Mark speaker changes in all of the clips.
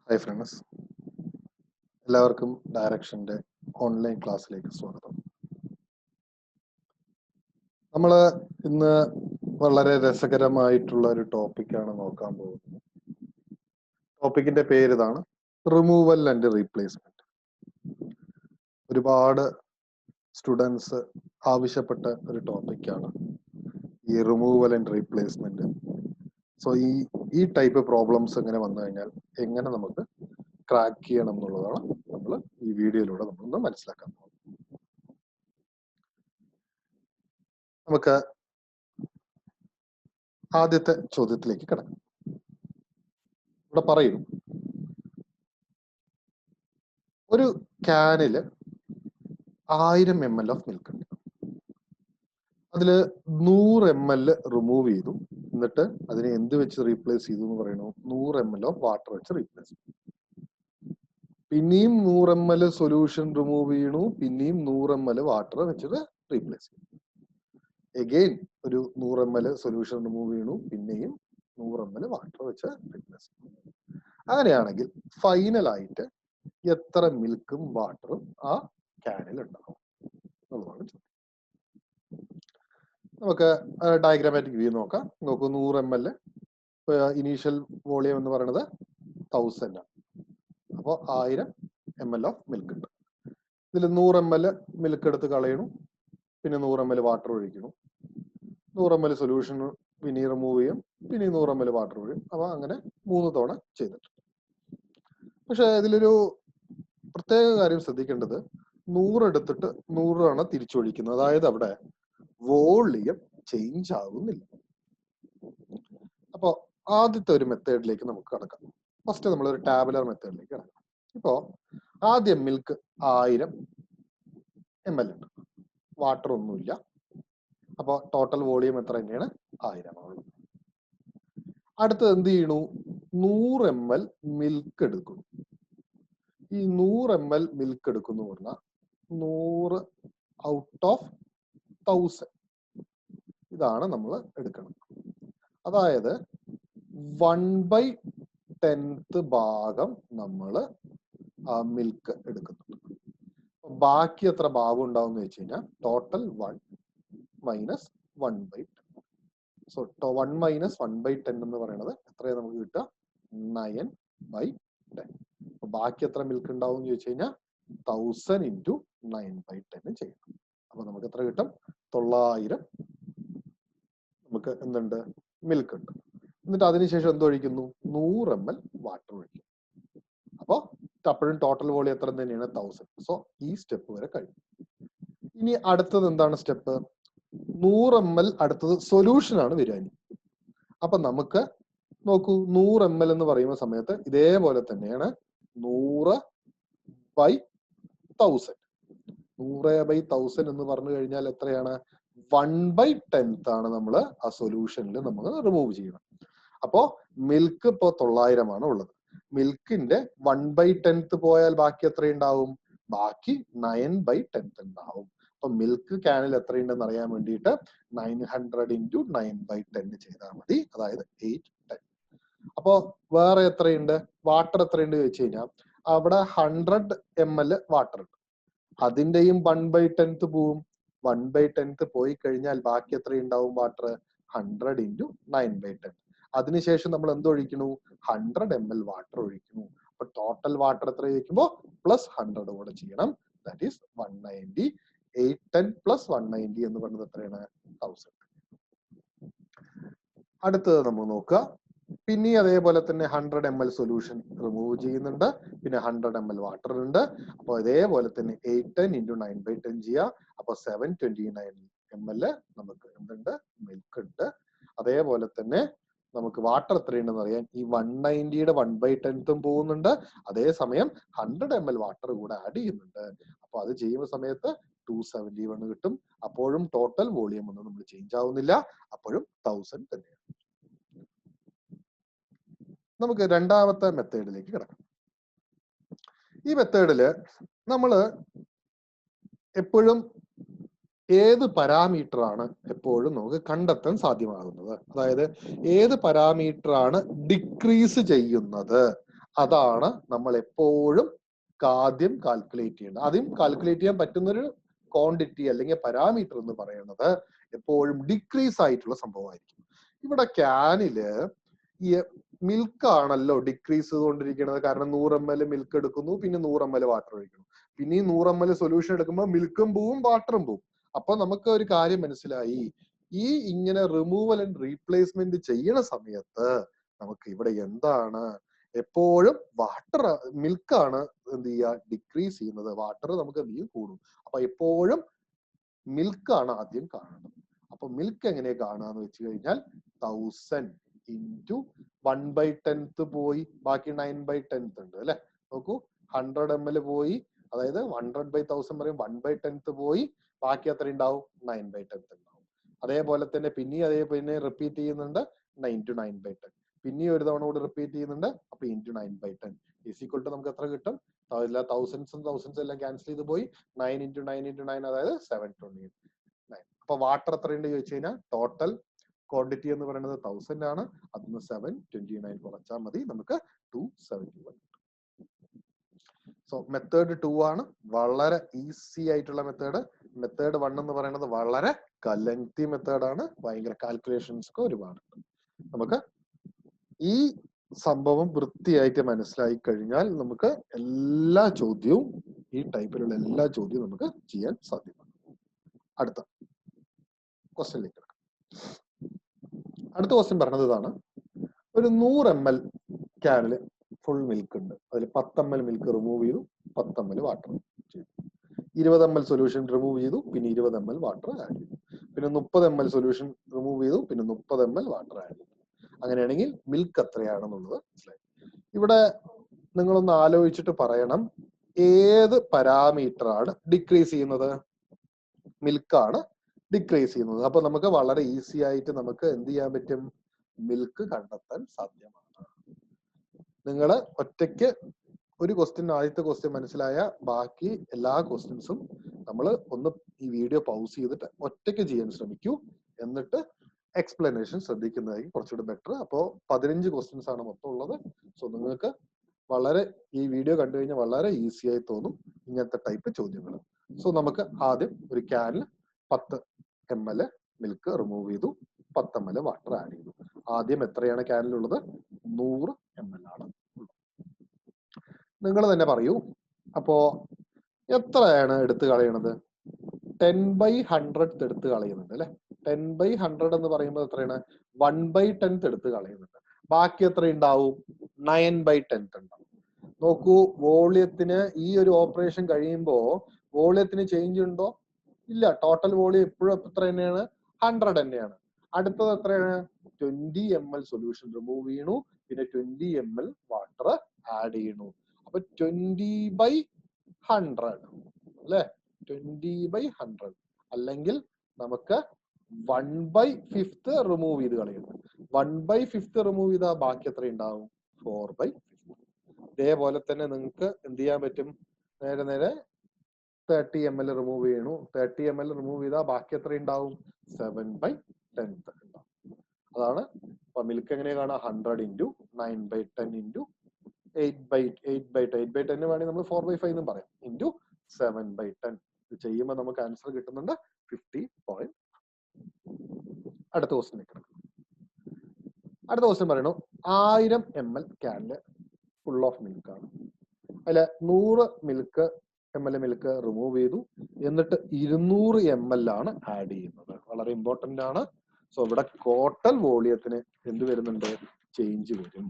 Speaker 1: Hi friends, എല്ലാവർക്കും ഡയറക്ഷൻ്റെ online ക്ലാസ്സിലേക്ക് സ്വാഗതം. നമ്മൾ ഇന്ന് വളരെ രസകരമായിട്ടുള്ള ഒരു ടോപ്പിക്കാണ് നോക്കാൻ പോകുന്നത്. ടോപ്പിക്കിന്റെ പേര് ഇതാണ്, റിമൂവൽ ആൻഡ് റീപ്ലേസ്മെന്റ്. ഒരുപാട് സ്റ്റുഡൻസ് ആവശ്യപ്പെട്ട ഒരു ടോപ്പിക്കാണ് ഈ റിമൂവൽ ആൻഡ് റീപ്ലേസ്മെന്റ്. സോ ഈ ടൈപ്പ് പ്രോബ്ലംസ് എങ്ങനെ വന്നു കഴിഞ്ഞാൽ എങ്ങനെ നമുക്ക് ക്രാക്ക് ചെയ്യണം എന്നുള്ളതാണ് നമ്മൾ ഈ വീഡിയോയിലൂടെ നമ്മളൊന്ന് മനസ്സിലാക്കാൻ പോകുന്നത്. നമുക്ക് ആദ്യത്തെ ചോദ്യത്തിലേക്ക് കിടക്കാം. ഇവിടെ പറയും, ഒരു ക്യാനില് 1000 ml ഓഫ് മിൽക്ക് ഉണ്ട്. അതില് 100 ml റിമൂവ് ചെയ്തു, എന്നിട്ട് അതിനെ എന്ത് വെച്ച് റീപ്ലേസ് ചെയ്തു എന്ന് പറയുന്നു? 100 ml ഓഫ് വാട്ടർ വെച്ച് റീപ്ലേസ് ചെയ്തു. പിന്നെയും 100 ml സൊല്യൂഷൻ റിമൂവ് ചെയ്യണു, പിന്നെയും 100 ml വാട്ടർ വെച്ചിട്ട് റീപ്ലേസ് ചെയ്തു. എഗെയിൻ ഒരു 100 ml സൊല്യൂഷൻ റിമൂവ് ചെയ്യണു, പിന്നെയും 100 ml വാട്ടർ വെച്ച് റീപ്ലേസ് ചെയ്തു. അങ്ങനെയാണെങ്കിൽ ഫൈനലായിട്ട് എത്ര മിൽക്കും വാട്ടറും ആ ക്യാനിൽ ഉണ്ടാവും എന്നുള്ളതാണ് ചോദ്യം. നമുക്ക് ഡയഗ്രാമാറ്റിക് വ്യൂ നോക്കാം. നോക്കൂ, 100 ml ഇനീഷ്യൽ വോളിയം എന്ന് പറയുന്നത് 1000 ആണ്. അപ്പോൾ 1000 ml ഓഫ് മിൽക്ക് ഉണ്ട്. ഇതിൽ 100 ml മിൽക്ക് എടുത്ത് കളയണു, പിന്നെ 100 ml വാട്ടർ ഒഴിക്കണം, 100 ml സൊല്യൂഷൻ പിന്നെ റിമൂവ് ചെയ്യും, പിന്നെ 100 ml വാട്ടർ ഒഴിക്കും. അപ്പൊ അങ്ങനെ 3 തവണ ചെയ്തിട്ടുണ്ട്. പക്ഷെ ഇതിലൊരു പ്രത്യേക കാര്യം ശ്രദ്ധിക്കേണ്ടത്, 100 എടുത്തിട്ട് 100 തവണ തിരിച്ചൊഴിക്കുന്നത്. അതായത് അവിടെ വോളിയം ചേഞ്ച് ആകുന്നില്ല. അപ്പോ ആദ്യത്തെ ഒരു മെത്തേഡിലേക്ക് നമുക്ക് കടക്കാം. ഫസ്റ്റ് നമ്മൾ ഒരു ടാബുലർ മെത്തേഡിലേക്ക് കടക്കാം. ഇപ്പോ ആദ്യം മിൽക്ക് 1000 ml ഉണ്ട്, വാട്ടർ ഒന്നുമില്ല. അപ്പൊ ടോട്ടൽ വോളിയം എത്ര തന്നെയാണ്? 1000 ആണ്. അടുത്തത് എന്ത് ചെയ്യണു? 100 ml മിൽക്ക് എടുക്കുന്നു. ഈ 100 ml മിൽക്ക് എടുക്കുന്നു പറഞ്ഞാൽ 100 ഔട്ട് ഓഫ് 1000 ഇതാണ് നമ്മൾ എടുക്കണം. അതായത് 1/10 ഭാഗം നമ്മൾ ആ മിൽക്ക് എടുക്കുന്നുണ്ട്. ബാക്കി എത്ര ഭാഗം ഉണ്ടാവും എന്ന് വെച്ച് കഴിഞ്ഞാൽ ടോട്ടൽ 1 മൈനസ് 1/10. സോ 1 മൈനസ് 1/10 എന്ന് പറയുന്നത് എത്രയാണ് നമുക്ക് കിട്ടുക? 9/10. അപ്പൊ ബാക്കി എത്ര മിൽക്ക് ഉണ്ടാവും എന്ന് ചോദിച്ചു കഴിഞ്ഞാൽ 1000 ഇൻറ്റു 9/10 ചെയ്യണം. അപ്പൊ നമുക്ക് എത്ര കിട്ടും? 900 നമുക്ക് എന്തുണ്ട്? മിൽക്ക് ഉണ്ട്. എന്നിട്ട് അതിനുശേഷം എന്തൊഴിക്കുന്നു? 100 ml വാട്ടർ ഒഴിക്കും. അപ്പോ അപ്പോഴും ടോട്ടൽ വോളിയം എത്ര തന്നെയാണ്? 1000. സോ ഈ സ്റ്റെപ്പ് വരെ കഴിഞ്ഞു. ഇനി അടുത്തത് എന്താണ് സ്റ്റെപ്പ്? 100 ml അടുത്തത് സൊല്യൂഷൻ ആണ് വരിക. അപ്പൊ നമുക്ക് നോക്കൂ, 100 ml എന്ന് പറയുന്ന സമയത്ത് ഇതേപോലെ തന്നെയാണ് 100/1000. 100/1000 എന്ന് പറഞ്ഞു കഴിഞ്ഞാൽ എത്രയാണ്? 1/10 ആണ് നമ്മൾ ആ സൊല്യൂഷനിൽ നമ്മൾ റിമൂവ് ചെയ്യണം. അപ്പോ മിൽക്ക് ഇപ്പോ 900 ആണ് ഉള്ളത്. മിൽക്കിന്റെ 1/10 പോയാൽ ബാക്കി എത്ര ഉണ്ടാവും? ബാക്കി 9/10 ഉണ്ടാവും. അപ്പൊ മിൽക്ക് ക്യാനിൽ എത്രയുണ്ടെന്ന് അറിയാൻ വേണ്ടിയിട്ട് 900 ഇൻറ്റു 9/10 ചെയ്താൽ മതി. അതായത് 810. അപ്പോ വേറെ എത്രയുണ്ട്? വാട്ടർ എത്രയുണ്ട് ചോദിച്ചു കഴിഞ്ഞാൽ അവിടെ 100 ml വാട്ടർ ഉണ്ട്. അതിന്റെയും 1/10 പോവും. 1/10 പോയി കഴിഞ്ഞാൽ ബാക്കി എത്രയുണ്ടാവും വാട്ടർ? 100 ഇൻറ്റു 9/10. അതിനുശേഷം നമ്മൾ എന്തൊഴിക്കണു? 100 ml വാട്ടർ ഒഴിക്കുന്നു. അപ്പൊ ടോട്ടൽ വാട്ടർ എത്ര ചോദിക്കുമ്പോൾ പ്ലസ് 100 കൂടെ ചെയ്യണം. That is 190. 810 പ്ലസ് 190 എന്ന് പറയുന്നത് എത്രയാണ്? 1000. അടുത്തത് നമ്മൾ നോക്കുക. പിന്നെ അതേപോലെ തന്നെ 100 ml സൊല്യൂഷൻ റിമൂവ് ചെയ്യുന്നുണ്ട്, പിന്നെ 100 ml വാട്ടർ ഉണ്ട്. അപ്പൊ അതേപോലെ തന്നെ 810 ഇൻറ്റു 9/10 ചെയ്യുക. അപ്പൊ 729 ml നമുക്ക് എന്തുണ്ട്? മിൽക്ക് ഉണ്ട്. അതേപോലെ തന്നെ നമുക്ക് വാട്ടർ എത്രയുണ്ടെന്ന് അറിയാൻ ഈ 190യുടെ 1/10 പോകുന്നുണ്ട്. അതേസമയം 100 ml വാട്ടർ കൂടെ ആഡ് ചെയ്യുന്നുണ്ട്. അപ്പൊ അത് ചെയ്യുന്ന സമയത്ത് 271 കിട്ടും. അപ്പോഴും ടോട്ടൽ വോളിയം ഒന്നും നമ്മൾ ചേഞ്ച് ആവുന്നില്ല. അപ്പോഴും 1000 തന്നെയാണ്. നമുക്ക് രണ്ടാമത്തെ മെത്തേഡിലേക്ക് കിടക്കാം. ഈ മെത്തേഡില് നമ്മൾ എപ്പോഴും ഏത് പാരാമീറ്റർ ആണ് എപ്പോഴും നമുക്ക് കണ്ടെത്താൻ സാധ്യമാകുന്നത്, അതായത് ഏത് പാരാമീറ്റർ ആണ് ഡിക്രീസ് ചെയ്യുന്നത്, അതാണ് നമ്മൾ എപ്പോഴും ആദ്യം കാൽക്കുലേറ്റ് ചെയ്യേണ്ടത്. ആദ്യം കാൽക്കുലേറ്റ് ചെയ്യാൻ പറ്റുന്നൊരു ക്വാണ്ടിറ്റി അല്ലെങ്കിൽ പാരാമീറ്റർ എന്ന് പറയുന്നത് എപ്പോഴും ഡിക്രീസ് ആയിട്ടുള്ള സംഭവമായിരിക്കും. ഇവിടെ ക്യാനില് ഈ മിൽക്ക് ആണല്ലോ ഡിക്രീസ് ചെയ്തുകൊണ്ടിരിക്കുന്നത്. കാരണം 100 ml മിൽക്ക് എടുക്കുന്നു, പിന്നെ 100 ml വാട്ടർ ഒഴിക്കുന്നു, പിന്നെ ഈ 100 ml സൊല്യൂഷൻ എടുക്കുമ്പോൾ മിൽക്കും പോവും വാട്ടറും പോവും. അപ്പൊ നമുക്ക് ഒരു കാര്യം മനസ്സിലായി, ഈ ഇങ്ങനെ റിമൂവൽ ആൻഡ് റീപ്ലേസ്മെന്റ് ചെയ്യണ സമയത്ത് നമുക്ക് ഇവിടെ എന്താണ് എപ്പോഴും വാട്ടർ മിൽക്കാണ് എന്ത് ചെയ്യുക ഡിക്രീസ് ചെയ്യുന്നത്, വാട്ടർ നമുക്ക് എന്ത് ചെയ്യും കൂടും. അപ്പൊ എപ്പോഴും മിൽക്കാണ് ആദ്യം കാണുന്നത്. അപ്പൊ മിൽക്ക് എങ്ങനെ കാണാന്ന് വെച്ച് കഴിഞ്ഞാൽ 1000 into 1/10 പോയി, ബാക്കി 9/10 ഉണ്ട് അല്ലെ. നോക്കൂ, 100 ml പോയി, അതായത് 100/1000 പറയും, 1/10 പോയി, ബാക്കി എത്ര ഉണ്ടാവും? 9/10 ഉണ്ടാവും. അതേപോലെ തന്നെ പിന്നെ റിപ്പീറ്റ് ചെയ്യുന്നുണ്ട് 9 to 9/10, പിന്നെ ഒരു തവണ കൂടി റിപ്പീറ്റ് ചെയ്യുന്നുണ്ട്, അപ്പൊ into 9/10 ഈസ് ഈക്വൽ ടു നമുക്ക് എത്ര കിട്ടും? തൗസൻഡ്സും എല്ലാം ക്യാൻസൽ ചെയ്ത് പോയി, 9 into 9 into 9 അതായത് 729. അപ്പൊ വാട്ടർ എത്രയുണ്ട് ചോദിച്ചു കഴിഞ്ഞാൽ ടോട്ടൽ ക്വാണ്ടിറ്റി എന്ന് പറയുന്നത് 1000 ആണ്. അതിന് 729 കുറച്ചാൽ മതി, നമുക്ക് 271. സോ മെത്തേഡ് 2 ആണ് വളരെ ഈസി ആയിട്ടുള്ള മെത്തേഡ്. മെത്തേഡ് 1 എന്ന് പറയുന്നത് വളരെ ലെങ്തി മെത്തേഡാണ്, ഭയങ്കര കാൽക്കുലേഷൻസ് ഒക്കെ ഒരുപാട്. നമുക്ക് ഈ സംഭവം വൃത്തിയായിട്ട് മനസ്സിലായി കഴിഞ്ഞാൽ നമുക്ക് എല്ലാ ചോദ്യവും, ഈ ടൈപ്പിലുള്ള എല്ലാ ചോദ്യവും നമുക്ക് ചെയ്യാൻ സാധ്യമാണ്. അടുത്ത ക്വസ്റ്റ്യനിലേക്ക് കിടക്കാം. അടുത്ത ക്വസ്റ്റ്യൻ പറഞ്ഞത് ഇതാണ്. ഒരു 100 ml ക്യാനില് ഫുൾ മിൽക്ക് ഉണ്ട്, അതിൽ 10 ml മിൽക്ക് റിമൂവ് ചെയ്തു, 10 ml വാട്ടർ ചെയ്തു. 20 ml സൊല്യൂഷൻ റിമൂവ് ചെയ്തു, പിന്നെ 20 ml വാട്ടർ ആഡ് ചെയ്തു. പിന്നെ 30 ml സൊല്യൂഷൻ റിമൂവ് ചെയ്തു, പിന്നെ 30 ml വാട്ടർ ആഡ് ചെയ്തു. അങ്ങനെയാണെങ്കിൽ മിൽക്ക് എത്രയാണെന്നുള്ളത് മനസ്സിലായി. ഇവിടെ നിങ്ങളൊന്ന് ആലോചിച്ചിട്ട് പറയണം, ഏത് പാരാമീറ്റർ ആണ് ഡിക്രീസ് ചെയ്യുന്നത്? മിൽക്കാണ് ഡിക്രീസ് ചെയ്യുന്നത്. അപ്പൊ നമുക്ക് വളരെ ഈസി ആയിട്ട് നമുക്ക് എന്ത് ചെയ്യാൻ പറ്റും? മിൽക്ക് കണ്ടെത്താൻ സാധ്യമാണ്. നിങ്ങൾ ഒറ്റയ്ക്ക് ഒരു ക്വസ്റ്റ്യൻ, ആദ്യത്തെ ക്വസ്റ്റ്യൻ മനസ്സിലായ ബാക്കി എല്ലാ ക്വസ്റ്റ്യൻസും നമ്മൾ ഒന്ന് ഈ വീഡിയോ പൗസ് ചെയ്തിട്ട് ഒറ്റയ്ക്ക് ചെയ്യാൻ ശ്രമിക്കൂ. എന്നിട്ട് എക്സ്പ്ലനേഷൻ ശ്രദ്ധിക്കുന്നതായിരിക്കും കുറച്ചുകൂടി ബെറ്റർ. അപ്പോൾ 15 ക്വസ്റ്റ്യൻസ് ആണ് മൊത്തം ഉള്ളത്. സോ നിങ്ങൾക്ക് വളരെ ഈ വീഡിയോ കണ്ടു കഴിഞ്ഞാൽ വളരെ ഈസി ആയി തോന്നും ഇങ്ങനത്തെ ടൈപ്പ് ചോദ്യങ്ങൾ. സോ നമുക്ക് ആദ്യം ഒരു ക്യാനിൽ 10 ml മിൽക്ക് റിമൂവ് ചെയ്തു, 10 ml വാട്ടർ ആഡ് ചെയ്തു. ആദ്യം എത്രയാണ് ക്യാനിലുള്ളത്? 100 ml ആണ്. നിങ്ങൾ തന്നെ പറയൂ. അപ്പോ എത്രയാണ് എടുത്തു കളയണത്? 10/100 എടുത്ത് കളയുന്നുണ്ട് അല്ലെ. 10/100 എന്ന് പറയുമ്പോൾ എത്രയാണ്? 1/10 എടുത്ത് കളയുന്നുണ്ട്. ബാക്കി എത്ര ഉണ്ടാവും? 9/10 ഉണ്ടാവും. നോക്കൂ, വോളിയത്തിന് ഈ ഒരു ഓപ്പറേഷൻ കഴിയുമ്പോൾ വോളിയത്തിന് ചേഞ്ച് ഉണ്ടോ? ഇല്ല. ടോട്ടൽ വോളിയം എപ്പോഴും എത്ര തന്നെയാണ്? 100 തന്നെയാണ്. അടുത്തത് എത്രയാണ്? 20 ml സൊല്യൂഷൻ റിമൂവ് ചെയ്യണു, പിന്നെ 20 ml വാട്ടർ ആഡ് ചെയ്യണു. അപ്പൊ 20/100 അല്ലെ. 20/100 അല്ലെങ്കിൽ നമുക്ക് 1/5 റിമൂവ് ചെയ്ത് കളയുന്നു. 1/5 റിമൂവ് ചെയ്താൽ ബാക്കി എത്ര ഉണ്ടാവും? 4/5. ഇതേപോലെ തന്നെ നിങ്ങൾക്ക് എന്ത് ചെയ്യാൻ പറ്റും? നേരെ 30 ml റിമൂവ് ചെയ്യണു. 30 ml റിമൂവ് ചെയ്താൽ ബാക്കി എത്ര ഉണ്ടാവും? 7/10 ഉണ്ടാവും. അതാണ് അപ്പൊ മിൽക്ക് എങ്ങനെ കാണാം? 100 into 9/10 into 8/10 വേണമെങ്കിൽ നമ്മൾ 4/5 എന്നും പറയാം, into 7/10. ഇത് ചെയ്യുമ്പോൾ നമുക്ക് ആൻസർ കിട്ടുന്നുണ്ട് 50 പോയിന്റ്. അടുത്ത ക്വസ്റ്റ്യൻ നിൽക്കണം. അടുത്ത ക്വസ്റ്റ്യൻ പറയണു 1000 ml ക്യാനില് ഫുൾ ഓഫ് മിൽക്ക് ആണ്. അതില് 100 ml മിൽക്ക് റിമൂവ് ചെയ്തു, എന്നിട്ട് 200 ml ആണ് ആഡ് ചെയ്യുന്നത്. വളരെ ഇമ്പോർട്ടന്റ് ആണ്. സോ ഇവിടെ ടോട്ടൽ വോളിയത്തിന് എന്ത് വരുന്നുണ്ട്? ചേഞ്ച് വരും.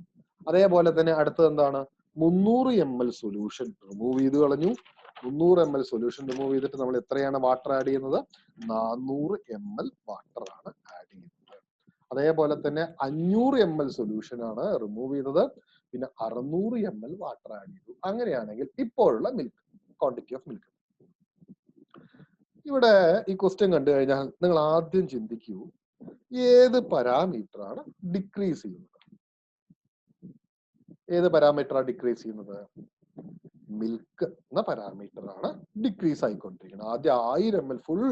Speaker 1: അതേപോലെ തന്നെ അടുത്തത് എന്താണ്? 300 ml സൊല്യൂഷൻ റിമൂവ് ചെയ്ത് കളഞ്ഞു. 300 ml സൊല്യൂഷൻ റിമൂവ് ചെയ്തിട്ട് നമ്മൾ എത്രയാണ് വാട്ടർ ആഡ് ചെയ്യുന്നത്? 400 ml വാട്ടർ ആണ് ആഡ് ചെയ്യുന്നത്. അതേപോലെ തന്നെ 500 ml സൊല്യൂഷൻ ആണ് റിമൂവ് ചെയ്തത്, പിന്നെ 600 ml വാട്ടർ ആഡ് ചെയ്തു. അങ്ങനെയാണെങ്കിൽ ഇപ്പോഴുള്ള മിൽക്ക് ക്വാണ്ടിറ്റി ഓഫ് മിൽക്ക്. ഇവിടെ ഈ ക്വസ്റ്റ്യൻ കണ്ടു കഴിഞ്ഞാൽ നിങ്ങൾ ആദ്യം ചിന്തിക്കൂ, ഏത് പാരാമീറ്റർ ആണ് ഡിക്രീസ് ചെയ്യുന്നത്? ഏത് പാരാമീറ്ററാണ് ഡിക്രീസ് ചെയ്യുന്നത്? മിൽക്ക് എന്ന പാരാമീറ്റർ ആണ് ഡിക്രീസ് ആയിക്കൊണ്ടിരിക്കുന്നത്. ആദ്യം 1000 ml ഫുൾ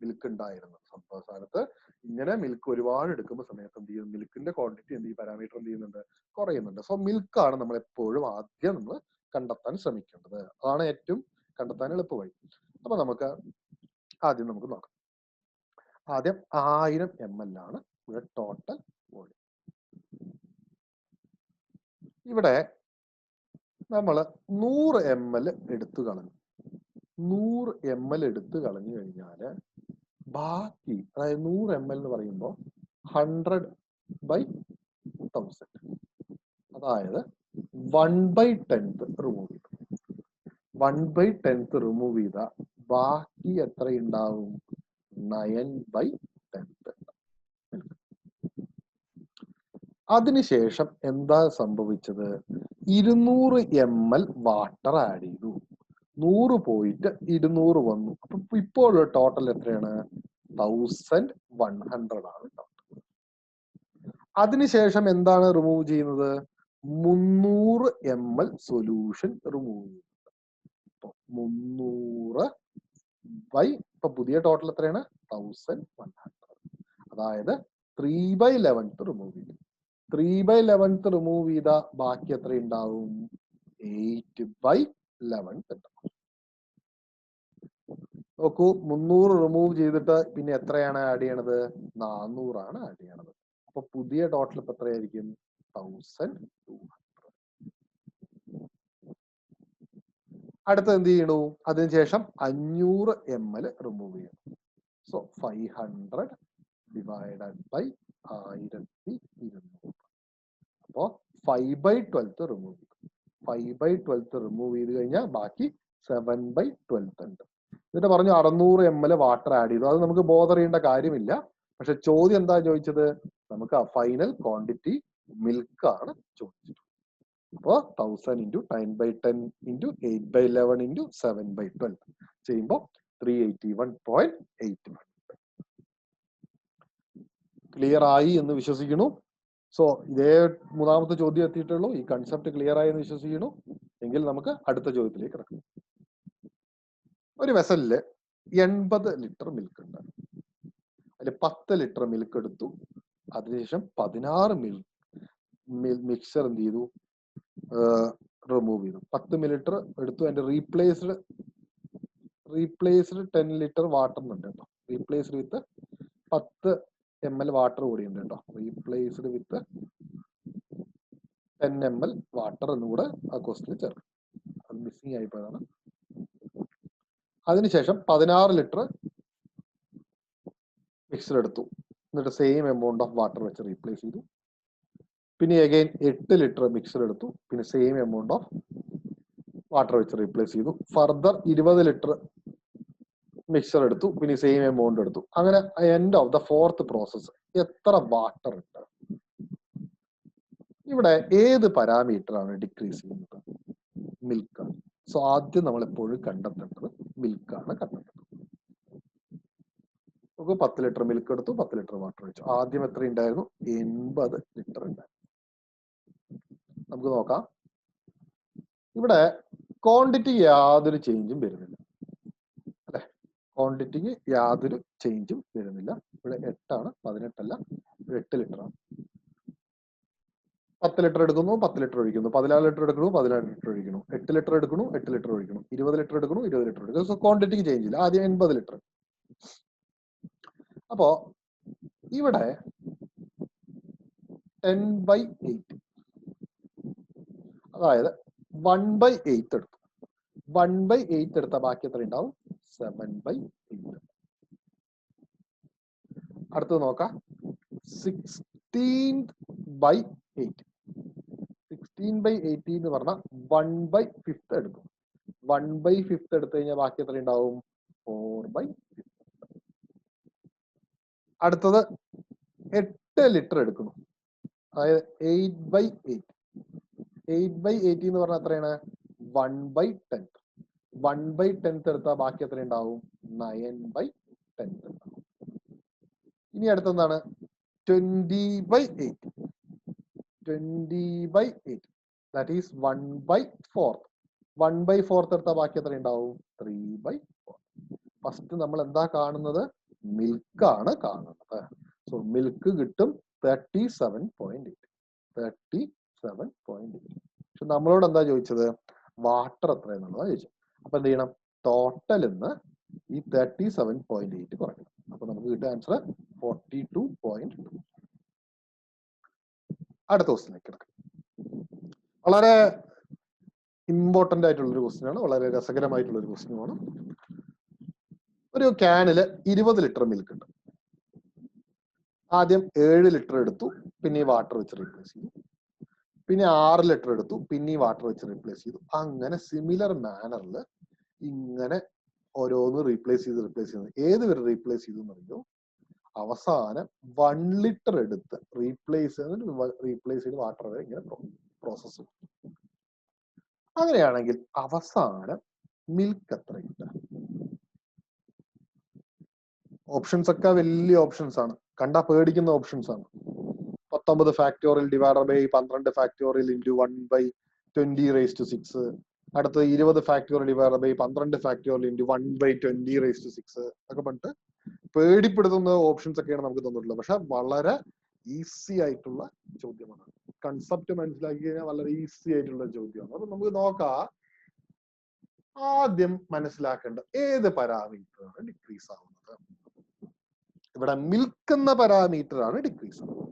Speaker 1: മിൽക്ക് ഉണ്ടായിരുന്നു സംഭവ സ്ഥാനത്ത്. ഇങ്ങനെ മിൽക്ക് ഒരുപാട് എടുക്കുന്ന സമയത്ത് എന്ത് ചെയ്യും? മിൽക്കിന്റെ ക്വാണ്ടിറ്റി എന്ത് ചെയ്യും? പാരാമീറ്റർ എന്ത് ചെയ്യുന്നുണ്ട്? കുറയുന്നുണ്ട്. സോ മിൽക്കാണ് നമ്മൾ എപ്പോഴും ആദ്യം നമ്മൾ കണ്ടെത്താൻ ശ്രമിക്കേണ്ടത്. അതാണ് ഏറ്റവും കണ്ടെത്താൻ എളുപ്പവഴി. അപ്പൊ നമുക്ക് ആദ്യം നമുക്ക് നോക്കാം. ആദ്യം 1000 ml ആണ് ഇവിടെ ടോട്ടൽ വോളിയം. ഇവിടെ നമ്മൾ 100 ml എടുത്തു കളഞ്ഞു. 100 ml എടുത്തു കളഞ്ഞു കഴിഞ്ഞാൽ ബാക്കി, അതായത് 100 ml എന്ന് പറയുമ്പോൾ 100/1000, അതായത് 1/10th റിമൂവ് ചെയ്തു. 1/10th റിമൂവ് ചെയ്ത ബാക്കി എത്ര ഉണ്ടാവും? 9/10th. അതിനുശേഷം എന്താ സംഭവിച്ചത്? 200 ml വാട്ടർ ആഡ് ചെയ്തു. 100 പോയിട്ട് 200 വന്നു. അപ്പൊ ഇപ്പോൾ ടോട്ടൽ എത്രയാണ്? 1100 ആണ് ടോട്ടൽ. അതിനുശേഷം എന്താണ് റിമൂവ് ചെയ്യുന്നത്? 300 ml സൊല്യൂഷൻ റിമൂവ് ചെയ്യുന്നത്. 300 ബൈ, ഇപ്പൊ പുതിയ ടോട്ടൽ എത്രയാണ്? 1100. അതായത് 3/11th റിമൂവ് ചെയ്തു. 3/11th റിമൂവ് ചെയ്ത ബാക്കി എത്ര ഉണ്ടാവും? 8/11th ഉണ്ടാവും. നോക്കൂ, 300 റിമൂവ് ചെയ്തിട്ട് പിന്നെ എത്രയാണ് ആഡ് ചെയ്യണത്? 400 ആണ് ആഡ് ചെയ്യണത്. അപ്പൊ പുതിയ ടോട്ടൽ ഇപ്പൊ എത്രയായിരിക്കും? 1200. അടുത്ത എന്ത് ചെയ്യണു? അതിനുശേഷം 500 ml റിമൂവ് ചെയ്യണം. So 500 divided by 1200. അപ്പോ 5/12th റിമൂവ് ചെയ്തു. 5/12th റിമൂവ് ചെയ്ത് കഴിഞ്ഞാൽ ബാക്കി 7/12th ഉണ്ട്. എന്നിട്ട് പറഞ്ഞു 600 ml വാട്ടർ ആഡ് ചെയ്തു. അത് നമുക്ക് ബോധർ ചെയ്യേണ്ട കാര്യമില്ല. പക്ഷെ ചോദ്യം എന്താ ചോദിച്ചത്? നമുക്ക് ആ ഫൈനൽ ക്വാണ്ടിറ്റി മിൽക്ക് ആണ് ചോദിച്ചത്. അപ്പോ 1000 × 9/10 × 8/11 × 7/12 ചെയ്യുമ്പോൾ 381.81. ക്ലിയർ ആയി എന്ന് വിശ്വസിക്കുന്നു. സോ ഇതേ മൂന്നാമത്തെ ചോദ്യം എത്തിയിട്ടുള്ളൂ. ഈ കൺസെപ്റ്റ് ക്ലിയർ ആയി എന്ന് വിശ്വസിക്കുന്നു. എങ്കിൽ നമുക്ക് അടുത്ത ചോദ്യത്തിലേക്ക് കിടക്കാം. ഒരു വെസലില് 80 ലിറ്റർ മിൽക്ക് ഉണ്ട്. അതിൽ 10 ലിറ്റർ മിൽക്ക് എടുത്തു. അതിനുശേഷം 16 മിക്സർ എന്ത് ചെയ്തു? റിമൂവ് ചെയ്തു. 10 മില്ലിലിറ്റർ എടുത്തു. അതിന്റെ റീപ്ലേസ്ഡ് 10 ലിറ്റർ വാട്ടർ ഉണ്ട് കേട്ടോ. റീപ്ലേസ്ഡ് വിത്ത് 10 ml വാട്ടർ കൂടി ഉണ്ട് കേട്ടോ. റീപ്ലേസ്ഡ് വിത്ത് 10 ml വാട്ടർ എന്നുകൂടെ ആ ക്വസ്റ്റിൽ ചേർക്കും. അത് മിസ്സിംഗ് ആയിപ്പോയതാണ്. അതിനുശേഷം 16 ലിറ്റർ മിക്സർ എടുത്തു. എന്നിട്ട് സെയിം എമൗണ്ട് ഓഫ് വാട്ടർ വെച്ച് റീപ്ലേസ് ചെയ്തു. പിന്നെ അഗൈൻ 8 ലിറ്റർ മിക്സർ എടുത്തു. പിന്നെ സെയിം എമൗണ്ട് ഓഫ് വാട്ടർ വെച്ച് റീപ്ലേസ് ചെയ്തു. ഫർദർ 20 ലിറ്റർ മിക്സർ എടുത്തു. പിന്നെ സെയിം എമൗണ്ട് എടുത്തു. അങ്ങനെ end of the 4th process എത്ര വാട്ടർ ഉണ്ട്? ഇവിടെ ഏത് പാരാമീറ്റർ ആണ് ഡിക്രീസ് ചെയ്യുന്നത്? മിൽക്കാണ്. സോ ആദ്യം നമ്മൾ എപ്പോഴും കണ്ടെത്തേണ്ടത് മിൽക്കാണ് കണ്ടെത്തേണ്ടത്. നമുക്ക് 10 ലിറ്റർ മിൽക്ക് എടുത്തു, 10 ലിറ്റർ വാട്ടർ ഒഴിച്ചു. ആദ്യം എത്ര ഉണ്ടായിരുന്നു? 80 ലിറ്റർ ഉണ്ടായിരുന്നു. നമുക്ക് നോക്കാം. ഇവിടെ ക്വാണ്ടിറ്റി യാതൊരു ചേഞ്ചും വരുന്നില്ല അല്ലെ? ക്വാണ്ടിറ്റിക്ക് യാതൊരു ചേഞ്ചും വരുന്നില്ല. ഇവിടെ 8 ആണ്, 18 അല്ല, 8 ലിറ്റർ ആണ്. 10 ലിറ്റർ എടുക്കുന്നു, 10 ലിറ്റർ ഒഴിക്കുന്നു. 14 ലിറ്റർ എടുക്കുന്നു, 14 ലിറ്റർ ഒഴിക്കുന്നു. 8 ലിറ്റർ എടുക്കുന്നു, 8 ലിറ്റർ ഒഴിക്കുന്നു. 20 ലിറ്റർ എടുക്കുന്നു, 20 ലിറ്റർ ഒഴിക്കുന്നു. സോ ക്വാണ്ടിറ്റിക്ക് ചേഞ്ച് ഇല്ല. ആദ്യം 80 ലിറ്റർ. അപ്പോ ഇവിടെ 10/8, അതായത് 1/8 എടുത്തു. 1/8 എടുത്ത ബാക്കി എത്ര ഉണ്ടാവും? 7/8. അടുത്തത് നോക്കാം. 16/8. 16/80 എന്ന് പറഞ്ഞാൽ 1/5 എടുക്കും. 1/5 എടുത്തു കഴിഞ്ഞാൽ ബാക്കി എത്ര ഉണ്ടാവും? 4/5. അടുത്തത് 8 ലിറ്റർ എടുക്കുന്നു. അതായത് 8/8. 8/80 എന്ന് പറഞ്ഞാൽ എത്രയാണ്? 1/10. 1/10 എടുത്താൽ ബാക്കി എത്ര ഉണ്ടാവും? 9/10 ഉണ്ടാവും. ഇനി അടുത്തെന്താണ്? 20/8. 20/8. That is 1/4. 1/4 എടുത്താൽ ബാക്കി എത്ര ഉണ്ടാവും? 3/4. ഫസ്റ്റ് നമ്മൾ എന്താ കാണുന്നത്? മിൽക്കാണ് കാണുന്നത്. സോ മിൽക്ക് കിട്ടും 37.8. 37.8. പക്ഷെ നമ്മളോട് എന്താ ചോദിച്ചത്? വാട്ടർ എത്രയെന്നുള്ളതാ ചോദിച്ചത്. അപ്പൊ എന്ത് ചെയ്യണം? ടോട്ടൽ എന്ന് ഈ 37.8 കുറയ്ക്കണം. അപ്പൊ നമുക്ക് കിട്ടിയ ആൻസർ 42.2. അടുത്ത ക്വസ്റ്റിലേക്ക് കിടക്കാം. വളരെ ഇമ്പോർട്ടന്റ് ആയിട്ടുള്ള ഒരു ക്വസ്റ്റ്യൻ ആണ്, വളരെ രസകരമായിട്ടുള്ള ഒരു ക്വസ്റ്റ്യനുമാണ്. ഒരു ക്യാനില് 20 ലിറ്റർ മിൽക്ക് ഉണ്ട്. ആദ്യം 7 ലിറ്റർ എടുത്തു, പിന്നെ വാട്ടർ വെച്ച് റീപ്ലേസ് ചെയ്തു. പിന്നെ 6 ലിറ്റർ എടുത്തു, പിന്നെ വാട്ടർ വെച്ച് റീപ്ലേസ് ചെയ്തു. അങ്ങനെ സിമിലർ മാനറിൽ ഇങ്ങനെ ഓരോന്ന് റീപ്ലേസ് ചെയ്ത് ഏത് വരെ റീപ്ലേസ് ചെയ്തു എന്നറിയോ? അവസാനം 1 ലിറ്റർ എടുത്ത് റീപ്ലേസ് ചെയ്ത് വാട്ടർ വരെ ഇങ്ങനെ പ്രോസസ്. അങ്ങനെയാണെങ്കിൽ അവസാനം മിൽക്ക് എത്ര കിട്ടുക? ഓപ്ഷൻസ് ഒക്കെ വലിയ ഓപ്ഷൻസ് ആണ്, കണ്ടാ പേടിക്കുന്ന ഓപ്ഷൻസ് ആണ്. 19 factorial divided by 12 factorial into 1/20⁻⁶. അടുത്തത് 20 factorial divided by 12 factorial into 1/20⁶. ഒക്കെ പറഞ്ഞിട്ട് പേടിപ്പെടുത്തുന്ന ഓപ്ഷൻസ് ഒക്കെയാണ് നമുക്ക് തന്നിട്ടുള്ളത്. പക്ഷെ വളരെ ഈസി ആയിട്ടുള്ള ചോദ്യമാണ്. കൺസെപ്റ്റ് മനസ്സിലാക്കി കഴിഞ്ഞാൽ വളരെ ഈസി ആയിട്ടുള്ള ചോദ്യമാണ്. അപ്പൊ നമുക്ക് നോക്കാം. ആദ്യം മനസ്സിലാക്കേണ്ട ഏത് പാരാമീറ്റർ ആണ് ഡിക്രീസ് ആവുന്നത്? ഇവിടെ മിൽക്ക് എന്ന പാരാമീറ്റർ ആണ് ഡിക്രീസ് ആവുന്നത്.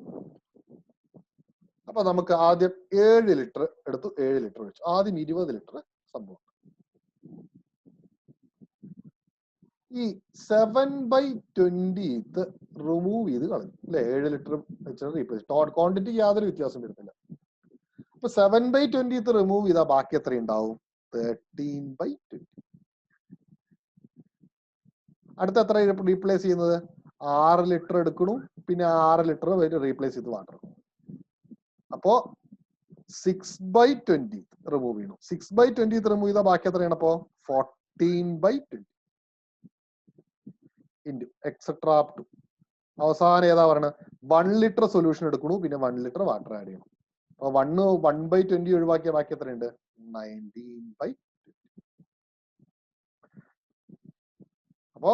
Speaker 1: അപ്പൊ നമുക്ക് ആദ്യം 7 ലിറ്റർ എടുത്തു, 7 ലിറ്റർ വെച്ചു. ആദ്യം 20 ലിറ്റർ സംഭവം. ഈ 7/20 റിമൂവ് ചെയ്ത് കളഞ്ഞു അല്ലെ? 7 ലിറ്റർ വെച്ച് റീപ്ലേസ്. ക്വാണ്ടിറ്റി യാതൊരു വ്യത്യാസം വരുന്നില്ല. അപ്പൊ 7/20 റിമൂവ് ചെയ്താൽ ബാക്കി എത്ര ഉണ്ടാവും? 13/20. അടുത്ത എത്ര റീപ്ലേസ് ചെയ്യുന്നത്? 6 ലിറ്റർ എടുക്കണു, പിന്നെ 6 ലിറ്റർ റീപ്ലേസ് ചെയ്ത് വാട്ടർ. അപ്പോ 6/20 റിമൂവ് ചെയ്യണം. 6/20 റിമൂവ് ചെയ്താൽ ബാക്കി എത്രയാണ്? അപ്പോ 14/20 ഇൻറ്റു എക്സെട്രാ അപ് ടു അവസാനം ഏതാ പറയണത്? 1 ലിറ്റർ സൊല്യൂഷൻ എടുക്കണു, പിന്നെ 1 ലിറ്റർ വാട്ടർ ആഡ് ചെയ്യണം. അപ്പൊ 1/20 ഒഴിവാക്കിയ ബാക്കി എത്രയുണ്ട്? 19/20. അപ്പോ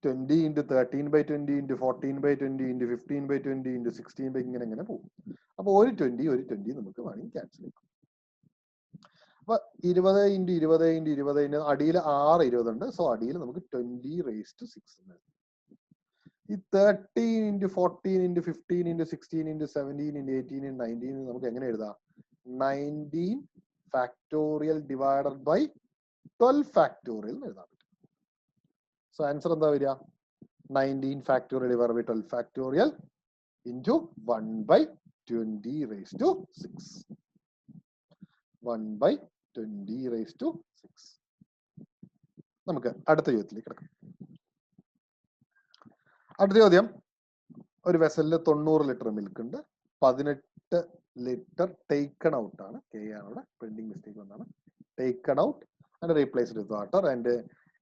Speaker 1: 20 ഇൻറ്റു 13/20 ഇൻറ്റു 14/20 ഇൻറ്റു 15/20 ഇൻറ്റു 16 ഇങ്ങനെ പോകും. അപ്പൊ ഒരു 20 നമുക്ക് വേണമെങ്കിൽ ക്യാൻസൽ ചെയ്യാം. അപ്പൊ 20 ഇൻറ്റു 20 ഇൻറ്റു 20 അടിയിൽ 6 20 ഉണ്ട്. സോ അടിയിൽ നമുക്ക് 20⁻⁶. ഈ 13 into 14 into 15 into 16 into 17 into 18 into 19 നമുക്ക് എങ്ങനെ എഴുതാം? 19 ഫാക്ടോറിയൽ ഡിവൈഡഡ് ബൈ 12 ഫാക്ടോറിയൽ എഴുതാൻ പറ്റും. സോ ആൻസർ എന്താ വരിക? 19 factorial divided by 12 factorial into 1/20⁶. 1/20⁶. നമുക്ക് അടുത്ത ചോദ്യത്തിലേക്ക് കിടക്കാം. അടുത്ത ചോദ്യം, ഒരു വെസലില് 90 ലിറ്റർ മിൽക്ക് ഉണ്ട്. 18 ലിറ്റർ ടേക്കൺ ഔട്ട് ആണ്. കെ ആണ് ഇവിടെ, പ്രിന്റിംഗ് മിസ്റ്റേക്ക് വന്നാണ്. Taken out and replaced with water and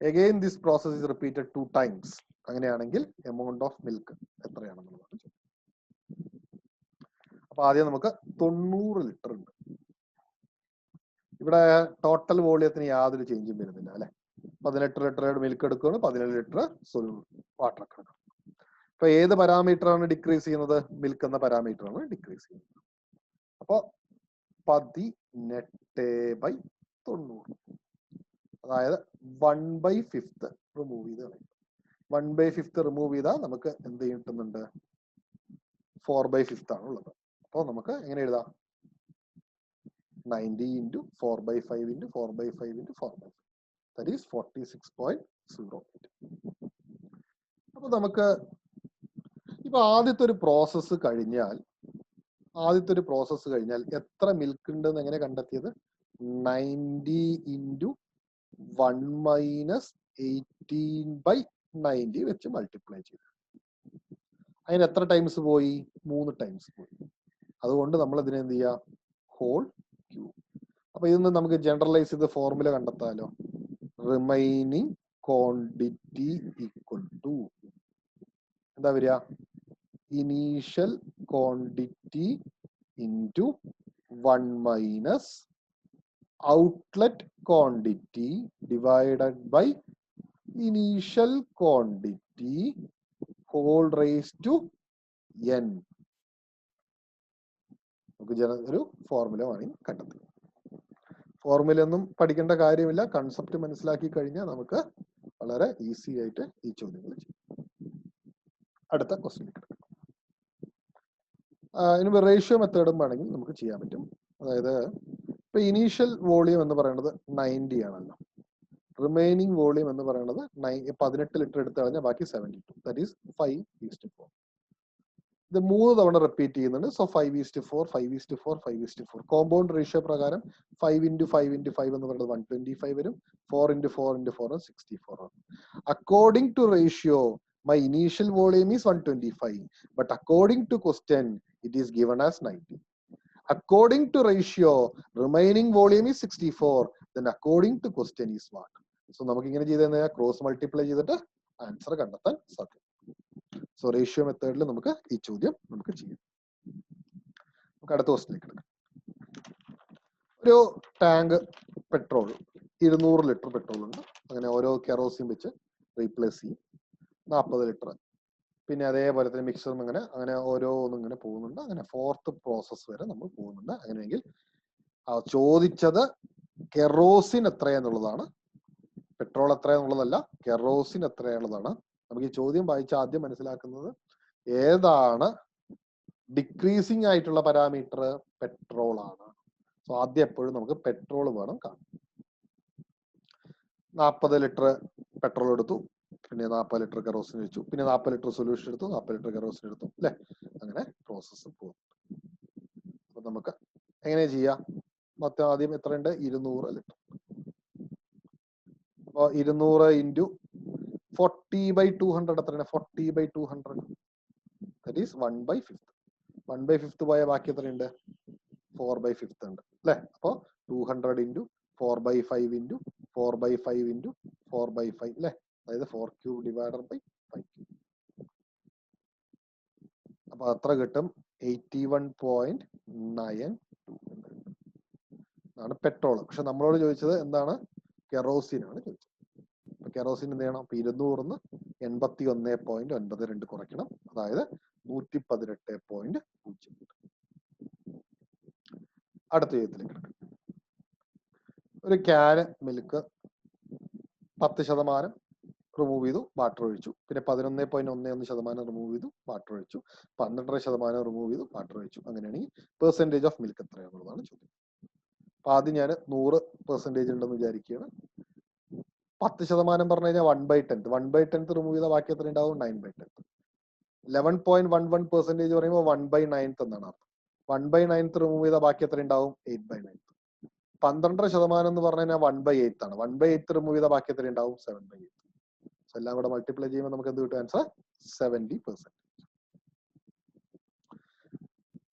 Speaker 1: again this process is repeated 2 times. അങ്ങനെയാണെങ്കിൽ എമൗണ്ട് ഓഫ് മിൽക്ക് എത്രയാണെന്നുള്ളതാണ് ചോദ്യം. അപ്പൊ ആദ്യം നമുക്ക് 90 ലിറ്റർ ഉണ്ട്. ഇവിടെ ടോട്ടൽ വോളിയത്തിന് യാതൊരു ചേഞ്ചും വരുന്നില്ല അല്ലെ? 18 ലിറ്റർ മിൽക്ക് എടുക്കുകയാണ്, 17 ലിറ്റർ വാട്ടർ ഒക്കെ എടുക്കണം. അപ്പൊ ഏത് പാരാമീറ്റർ ആണ് ഡിക്രീസ് ചെയ്യുന്നത്? മിൽക്ക് എന്ന പാരാമീറ്റർ ആണ് ഡിക്രീസ് ചെയ്യുന്നത്. അപ്പൊ 18/90, അതായത് 1/5 റിമൂവ് ചെയ്ത് കളയും. 1/5 റിമൂവ് ചെയ്താൽ നമുക്ക് എന്ത് കിട്ടുന്നുണ്ട്? 4/5 ആണ് ഉള്ളത്. അപ്പൊ നമുക്ക് എങ്ങനെ എഴുതാം? 90 into 4/5 into 4/5 into 4/5, that is 46.08. അപ്പൊ നമുക്ക് ഇപ്പൊ ആദ്യത്തെ ഒരു പ്രോസസ്സ് കഴിഞ്ഞാൽ എത്ര മിൽക്ക് ഉണ്ട് എന്ന് എങ്ങനെ കണ്ടെത്തിയത്? 90 ഇൻറ്റു 1 - 18/90 വെച്ച് മൾട്ടിപ്ലൈ ചെയ്തു. അതിന് എത്ര ടൈംസ് പോയി? 3 ടൈംസ് പോയി. അതുകൊണ്ട് നമ്മൾ ഇതിനെ എന്ത് ചെയ്യാം? Whole cube. അപ്പൊ ഇതൊന്ന് നമുക്ക് ജനറലൈസ് ചെയ്ത് ഫോർമുല കണ്ടെത്താലോ. റിമൈനിങ് ക്വാണ്ടിറ്റി ഈക്വൽ ടു എന്താ വരിക? Initial quantity into 1 - outlet quantity divided by initial quantity whole raise to n. നമുക്ക് ഒരു ഫോർമുല വേണമെങ്കിൽ കണ്ടെത്താം. ഫോർമുല ഒന്നും പഠിക്കേണ്ട കാര്യമില്ല, കൺസെപ്റ്റ് മനസ്സിലാക്കി കഴിഞ്ഞാൽ നമുക്ക് വളരെ ഈസി ആയിട്ട് ഈ ചോദ്യങ്ങൾ ചെയ്യും. അടുത്ത ക്വസ്റ്റ്യൻ ഇനി റേഷ്യോ മെത്തേഡും വേണമെങ്കിൽ നമുക്ക് ചെയ്യാൻ പറ്റും. അതായത് ഇപ്പൊ ഇനീഷ്യൽ വോളിയം എന്ന് പറയുന്നത് 90 ആണല്ലോ, റിമൈനിങ് വോളിയം എന്ന് പറയുന്നത് 18 ലിറ്റർ എടുത്തു കഴിഞ്ഞാൽ ബാക്കി 72, ദാറ്റ് ഈസ് 5:4. ഇത് 3 തവണ റിപ്പീറ്റ് ചെയ്യുന്നുണ്ട്. സോ 5:4, 5:4, 5:4. കോമ്പൗണ്ട് റേഷ്യോ പ്രകാരം 5 × 5 × 5 എന്ന് പറയുന്നത് 125 വരും. 4 × 4 × 4 64 ആണ്. According to ratio my initial volume is 125, but according to question it is given as 90. According to ratio remaining volume is 64, then according to question is what? So നമുക്ക് ഇങ്ങനെ ചെയ്ത് കഴിഞ്ഞാൽ cross multiply ചെയ്തിട്ട് ആൻസർ കണ്ടെത്താൻ സാധിക്കും. So ratio മെത്തേഡിൽ നമുക്ക് ഈ ചോദ്യം നമുക്ക് ചെയ്യാം. നമുക്ക് അടുത്ത ക്വസ്റ്റ്യനിലേക്ക് എടുക്കാം. ഒരു ടാങ്ക് പെട്രോൾ 200 ലിറ്റർ പെട്രോൾ ഉണ്ട്. അങ്ങനെ ഓരോ കെറോസിൻ വെച്ച് റീപ്ലേസ് ചെയ്യും. 40 ലിറ്റർ. പിന്നെ അതേപോലെ തന്നെ മിക്സറും അങ്ങനെ ഓരോന്നും ഇങ്ങനെ പോകുന്നുണ്ട്. അങ്ങനെ 4th പ്രോസസ് വരെ നമ്മൾ പോകുന്നുണ്ട്. അങ്ങനെയെങ്കിൽ ചോദിച്ചത് കെറോസിൻ എത്രയാന്നുള്ളതാണ്, പെട്രോൾ എത്രയാന്നുള്ളതല്ല, കെറോസിൻ എത്രയാന്നുള്ളതാണ്. നമുക്ക് ഈ ചോദ്യം വായിച്ച ആദ്യം മനസ്സിലാക്കുന്നത് ഏതാണ് ഡിക്രീസിങ് ആയിട്ടുള്ള പാരാമീറ്റർ, പെട്രോൾ ആണ്. സോ ആദ്യം എപ്പോഴും നമുക്ക് പെട്രോൾ വേണം കാണാൻ. 40 ലിറ്റർ പെട്രോൾ എടുത്തു, പിന്നെ 40 ലിറ്റർ കെറോസിൻ വെച്ചു, പിന്നെ 40 ലിറ്റർ സൊല്യൂഷൻ എടുത്തു, 40 ലിറ്റർ കെറോസിൻ എടുത്തു, അല്ലെ? അങ്ങനെ പ്രോസസ്സ് പോകും. അപ്പൊ നമുക്ക് എങ്ങനെ ചെയ്യാം? മൊത്തം ആദ്യം എത്രയുണ്ട്? 200 ലിറ്റർ. അപ്പൊ 200 ഇൻറ്റു 40/200 എത്രയാണ്? 40/200, ദാറ്റ് ഈസ് 1/5. 1/5 പോയ ബാക്കി എത്രയുണ്ട്? 4/5 ഉണ്ട്, അല്ലെ? അപ്പൊ 200 ഇൻറ്റു 4/5 ഇൻറ്റു 4/5 ഇൻറ്റു 4/5, അല്ലെ? അതായത് 4³ ഡിവൈഡഡ് ബൈ 5³. അപ്പൊ അത്ര കിട്ടും 81.92 ആണ് പെട്രോൾ. പക്ഷെ നമ്മളോട് ചോദിച്ചത് എന്താണ്? കെറോസിൻ ആണ് ചോദിച്ചത്. അപ്പൊ കെറോസിൻ എന്ത് ചെയ്യണം? 200ന്ന് 81.92 കുറയ്ക്കണം. അതായത് 118.0. അടുത്ത ചോദ്യത്തിലേക്ക് കിടക്കും. ഒരു ക്യാന് മിൽക്ക് 10% റിമൂവ് ചെയ്തു, വാട്ടർ ഒഴിച്ചു. പിന്നെ 11.11% റിമൂവ് ചെയ്തു, വാട്ടർ ഒഴിച്ചു. 12% റിമൂവ് ചെയ്തു, വാട്ടർ ഒഴിച്ചു. അങ്ങനെയാണെങ്കിൽ പെർസെൻറ്റേജ് ഓഫ് മിൽക്ക് എത്രയാണെന്നുള്ളതാണ് ചോദ്യം. അപ്പൊ ആദ്യം ഞാൻ 100% ഉണ്ടെന്ന് വിചാരിക്കുകയാണ്. 10% പറഞ്ഞു കഴിഞ്ഞാൽ 1/10. 1/10 റിമൂവ് ചെയ്താൽ ബാക്കി എത്ര ഉണ്ടാവും? 9/10. 11.11% പറയുമ്പോൾ 1/9 എന്നാണ് അർത്ഥം. 1/9 റിമൂവ് ചെയ്താൽ ബാക്കി എത്ര ഉണ്ടാവും? 8/9. 12% എന്ന് പറഞ്ഞു കഴിഞ്ഞാൽ 1/8 ആണ്. 1/8 റിമൂവ് ചെയ്താൽ ബാക്കി എത്ര ഉണ്ടാവും? 7/8. എല്ലാം കൂടെ മൾട്ടിപ്ലൈ ചെയ്യുമ്പോൾ നമുക്ക് എന്ത് കിട്ടും? ആൻസർ 70%.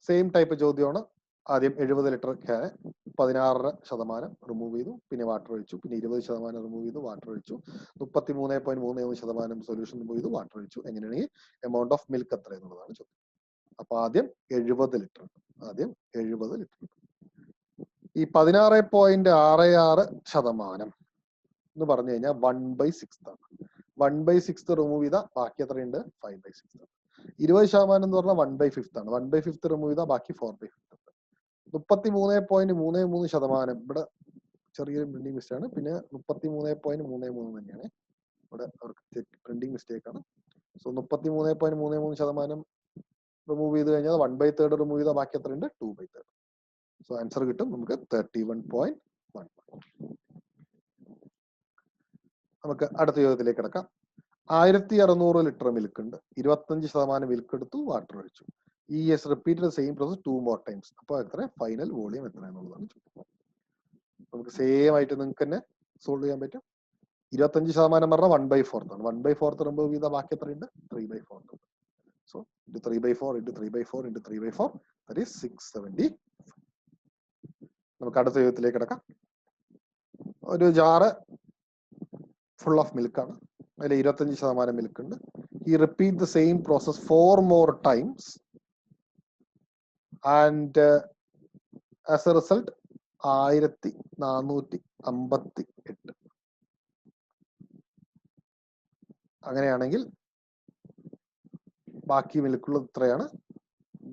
Speaker 1: സെയിം ടൈപ്പ് ചോദ്യമാണ്. ആദ്യം 70 ലിറ്റർ ക്യാന് 16% റിമൂവ് ചെയ്തു, പിന്നെ വാട്ടർ ഒഴിച്ചു. പിന്നെ 20% റിമൂവ് ചെയ്തു, വാട്ടർ ഒഴിച്ചു. 33.33% സൊല്യൂഷൻ റിമൂവ് ചെയ്തു, വാട്ടർ ഒഴിച്ചു. എങ്ങനെയാണെങ്കിൽ എമൗണ്ട് ഓഫ് മിൽക്ക് എത്ര എന്നുള്ളതാണ് ചോദ്യം. അപ്പൊ ആദ്യം 70 ലിറ്റർ. ആദ്യം 70 ലിറ്റർ. ഈ 16.66% എന്ന് പറഞ്ഞു കഴിഞ്ഞാൽ 1/6 ആണ്. 1/6 റിമൂവ് ചെയ്താൽ ബാക്കി എത്രയുണ്ട്? 5/6. 20% എന്ന് പറഞ്ഞാൽ 1/5 ആണ്. 1/5 റിമൂവ് ചെയ്താൽ ബാക്കി 4/5. 33.33% ഇവിടെ ചെറിയൊരു പ്രിന്റിംഗ് മിസ്റ്റേക്ക് ആണ്. പിന്നെ 33.33 തന്നെയാണ് ഇവിടെ അവർക്ക് പ്രിന്റിംഗ് മിസ്റ്റേക്ക് ആണ്. സോ 33.33% റിമൂവ് ചെയ്ത് കഴിഞ്ഞാൽ 1/3 റിമൂവ് ചെയ്താൽ ബാക്കി എത്രയുണ്ട്? 2/3. സോ ആൻസർ കിട്ടും നമുക്ക് 31.11. നമുക്ക് അടുത്ത ചോദ്യത്തിലേക്ക് കിടക്കാം. 1600 ലിറ്റർ മിൽക്ക് ഉണ്ട്. 25% മിൽക്ക് എടുത്തു, വാട്ടർ ഒഴിച്ചു. S repeat same process 2 more times. അപ്പൊ എത്ര ഫൈനൽ വോളിയം എത്ര എന്നുള്ളതാണ് ചോദിക്കുന്നത്. നമുക്ക് സെയിം ആയിട്ട് നിങ്ങൾക്ക് തന്നെ സോൾവ് ചെയ്യാൻ പറ്റും. 25% പറഞ്ഞാൽ 1/4 ആണ്. 1/4 റിമൂവ് ചെയ്താൽ ബാക്കി എത്രയുണ്ട്? 3/4. So 3/4 × 3/4 × 3/4 that is 670. നമുക്ക് അടുത്ത ചോദ്യത്തിലേക്ക് കിടക്കാം. ഒരു ജാറ് ഫുൾ ഓഫ് മിൽക്ക് ആണ്. അതിൽ 25% മിൽക്ക് ഉണ്ട്. ഈ repeat the same process 4 more times and as a result 1458. അങ്ങനെയാണെങ്കിൽ ബാക്കി മിൽക്കുള്ളത് എത്രയാണ്?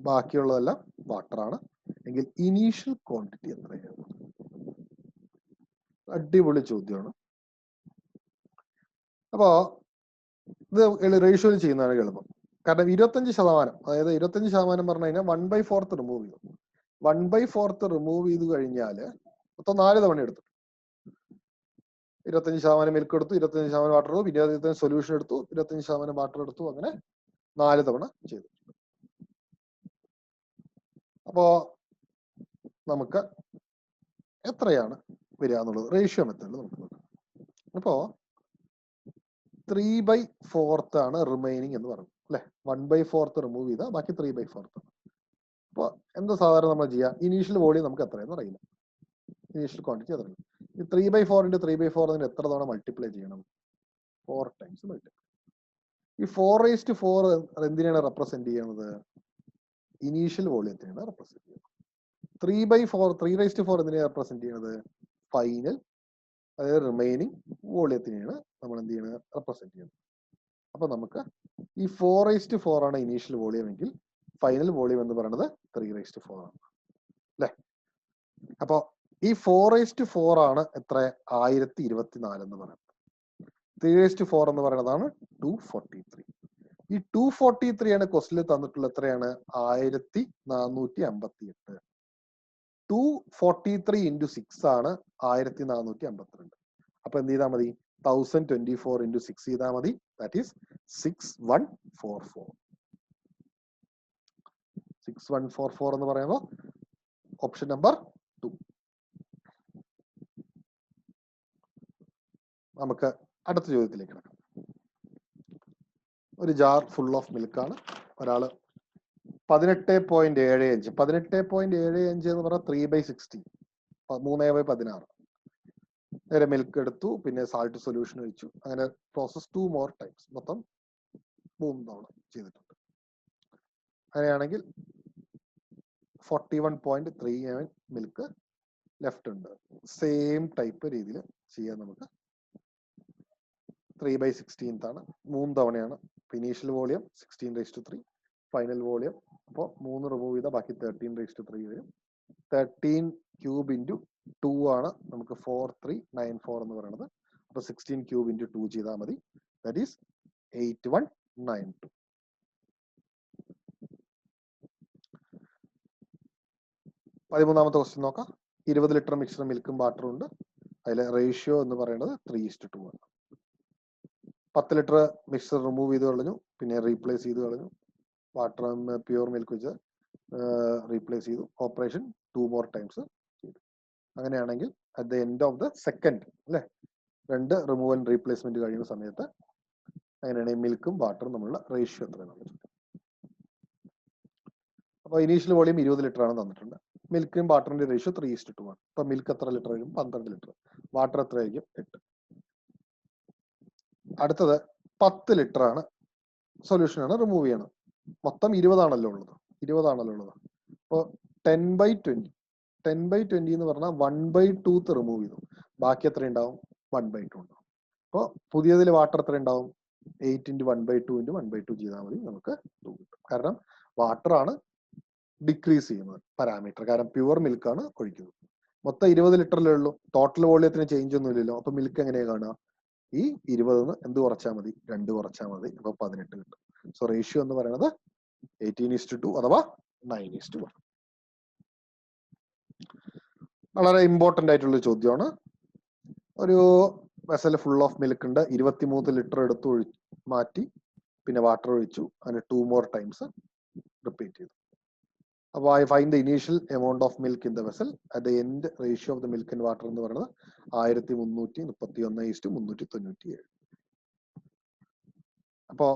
Speaker 1: ബാക്കിയുള്ളതെല്ലാം വാട്ടർ ആണ്. എങ്കിൽ ഇനീഷ്യൽ ക്വാണ്ടിറ്റി എത്രയാണ്? അടിപൊളി ചോദ്യമാണ്. അപ്പോ ഇത് റേഷ്യോയിൽ ചെയ്യുന്നതാണ് എളുപ്പം. കാരണം 25%, അതായത് 25% പറഞ്ഞു കഴിഞ്ഞാൽ 1/4 റിമൂവ് ചെയ്തു. 1/4 റിമൂവ് ചെയ്ത് കഴിഞ്ഞാല് മൊത്തം 4 തവണ എടുത്തു. 25% മിൽക്ക് എടുത്തു, 25% വാട്ടർ എടുത്തു, പിന്നെ 25% സൊല്യൂഷൻ എടുത്തു, 25% വാട്ടർ എടുത്തു, അങ്ങനെ 4 തവണ ചെയ്തു. അപ്പോ നമുക്ക് എത്രയാണ് വരിക എന്നുള്ളത് റേഷ്യോ മെത്തേഡിൽ നമുക്ക് നോക്കാം. അപ്പോ 3/4 ആണ് റിമൈനിങ് എന്ന് പറഞ്ഞു അല്ലെ. 1/4 റിമൂവ് ചെയ്താൽ ബാക്കി 3/4. അപ്പൊ എന്താ സാധാരണ നമ്മൾ ചെയ്യുക? ഇനീഷ്യൽ വോളിയം നമുക്ക് എത്രയെന്ന് അറിയില്ല, ഇനീഷ്യൽ ക്വാണ്ടിറ്റി അറിയില്ല. ഈ 3/4 × 3/4 എത്ര തവണ മൾട്ടിപ്ലൈ ചെയ്യണം? 4 ടൈംസ് മൾട്ടിപ്ലൈ. ഈ 4/4 എന്തിനാണ് റെപ്രസെന്റ് ചെയ്യുന്നത്? ഇനീഷ്യൽ വോളിയത്തിനാണ് റെപ്രസെന്റ് ചെയ്യുന്നത്. 3/4 എന്തിനാണ് റെപ്രസെന്റ് ചെയ്യുന്നത്? ഫൈനൽ, അതായത് റിമൈനിങ് വോളിയത്തിനെയാണ് നമ്മൾ എന്ത് ചെയ്യുന്നത്? റെപ്രസെന്റ് ചെയ്യുന്നത്. അപ്പൊ നമുക്ക് ഈ 4/4 ആണ് ഇനീഷ്യൽ വോളിയം എങ്കിൽ ഫൈനൽ വോളിയം എന്ന് പറയുന്നത് 3/4 ആണ് അല്ലെ. അപ്പൊ ഈ 4/4 ആണ് എത്ര? 1024 എന്ന് പറയുന്നത്. 3/4 എന്ന് പറയുന്നതാണ് 243. ഈ 243 ആണ് ക്വസ്റ്റിൽ തന്നിട്ടുള്ള എത്രയാണ്? 1458. 243 × 6 ആണ് 1452. അപ്പൊ എന്ത് ചെയ്താൽ മതി? 1024 × 6 ചെയ്താൽ മതി. That is 6144. 6144 എന്ന് പറയുമ്പോൾ ഓപ്ഷൻ നമ്പർ 2. നമുക്ക് അടുത്ത ചോദ്യത്തിലേക്ക് കിടക്കാം. ഒരു ജാർ ഫുൾ ഓഫ് മിൽക്കാണ്. ഒരാള് 18.75 18.75 എന്ന് പറഞ്ഞാൽ 3/16, 3/16 നേരെ മിൽക്ക് എടുത്തു, പിന്നെ സാൾട്ട് സൊല്യൂഷൻ ഒഴിച്ചു. അങ്ങനെ പ്രോസസ് 2 more ടൈംസ്, മൊത്തം 3 തവണ ചെയ്തിട്ടുണ്ട്. അങ്ങനെയാണെങ്കിൽ 41.37 മിൽക്ക് ലെഫ്റ്റ് ഉണ്ട്. സെയിം ടൈപ്പ് രീതിയിൽ ചെയ്യാൻ നമുക്ക് 3/16 ആണ്, 3 തവണയാണ്. ഇനീഷ്യൽ വോളിയം 16/3, ഫൈനൽ വോളിയം അപ്പോൾ 3 റിമൂവ് ചെയ്താൽ ബാക്കി 13/3 വരും. 13 ക്യൂബ് ഇൻറ്റു 2 ആണ് നമുക്ക് 4394 എന്ന് പറയുന്നത്. അപ്പൊ 16 ക്യൂബ് ഇൻറ്റു 2 ചെയ്താൽ മതി. That is 8192. പതിമൂന്നാമത്തെ ക്വസ്റ്റ്യൻ നോക്കാം. 20 ലിറ്റർ മിക്സ്ഡ് മിൽക്കും വാട്ടറും ഉണ്ട്. അതിലെ റേഷ്യോ എന്ന് പറയുന്നത് 3:2 ആണ്. 10 ലിറ്റർ മിക്സ്ചർ റിമൂവ് ചെയ്ത് കളഞ്ഞു, പിന്നെ റീപ്ലേസ് ചെയ്ത് കളഞ്ഞു. വാട്ടർ പ്യൂർ മിൽക്ക് വെച്ച് റീപ്ലേസ് ചെയ്തു. ഓപ്പറേഷൻ 2 more ടൈംസ് ചെയ്തു. അങ്ങനെയാണെങ്കിൽ at the end of the second അല്ലെ, 2 റിമൂവൽ റീപ്ലേസ്മെന്റ് കഴിയുന്ന സമയത്ത് അങ്ങനെയാണെങ്കിൽ മിൽക്കും വാട്ടറും തമ്മിലുള്ള റേഷ്യോ എത്രയാണ്? അപ്പോൾ ഇനീഷ്യൽ വോളിയം 20 ലിറ്റർ ആണ് തന്നിട്ടുണ്ട്. മിൽക്കും വാട്ടറിന്റെ റേഷ്യോ 3:2 ആണ്. അപ്പൊ മിൽക്ക് എത്ര ലിറ്റർ ആയിരിക്കും? 12 ലിറ്റർ. വാട്ടർ എത്ര ആയിരിക്കും? 8. അടുത്തത് 10 ലിറ്റർ ആണ്, സൊല്യൂഷൻ ആണ്, റിമൂവ് ചെയ്യണം. മൊത്തം 20 ആണല്ലോ ഉള്ളത്. അപ്പോൾ 10/20 എന്ന് പറഞ്ഞാൽ 1/2 റിമൂവ് ചെയ്തു. ബാക്കി എത്ര ഉണ്ടാവും? 1/2 ഉണ്ടാവും. അപ്പോൾ പുതിയതിൽ വാട്ടർ എത്ര ഉണ്ടാവും? 8 × 1/2 × 1/2 ചെയ്താൽ മതി, നമുക്ക് 2 കിട്ടും. കാരണം വാട്ടർ ആണ് ഡിക്രീസ് ചെയ്യുന്നത് പാരാമീറ്റർ, കാരണം പ്യുവർ മിൽക്കാണ് ഒഴിക്കുന്നത്. മൊത്തം 20 ലിറ്ററിലേ ഉള്ളൂ, ടോട്ടൽ വോളിയത്തിന് ചേഞ്ച് ഒന്നും ഇല്ലല്ലോ. അപ്പൊ മിൽക്ക് എങ്ങനെയാണ് കാണുക? ഈ 20 എന്ത് കുറച്ചാൽ മതി? 2 കുറച്ചാൽ മതി. അപ്പൊ 18 കിട്ടും. സോ റേഷ്യോ എന്ന് പറയുന്നത് 18:2 അഥവാ 9:1. വളരെ ഇമ്പോർട്ടന്റ് ആയിട്ടുള്ള ചോദ്യമാണ്. ഒരു വെസൽ ഫുൾ ഓഫ് മിൽക്ക് ഉണ്ട്, 23 ലിറ്റർ എടുത്ത് മാറ്റി, പിന്നെ വാട്ടർ ഒഴിച്ചു, അങ്ങനെ 2 more ടൈംസ് റിപ്പീറ്റ് ചെയ്തു. അപ്പോൾ I find the initial amount of milk in the vessel at the end. Ratio of the milk and water എന്ന് പറയുന്നത് 1331:397. അപ്പോ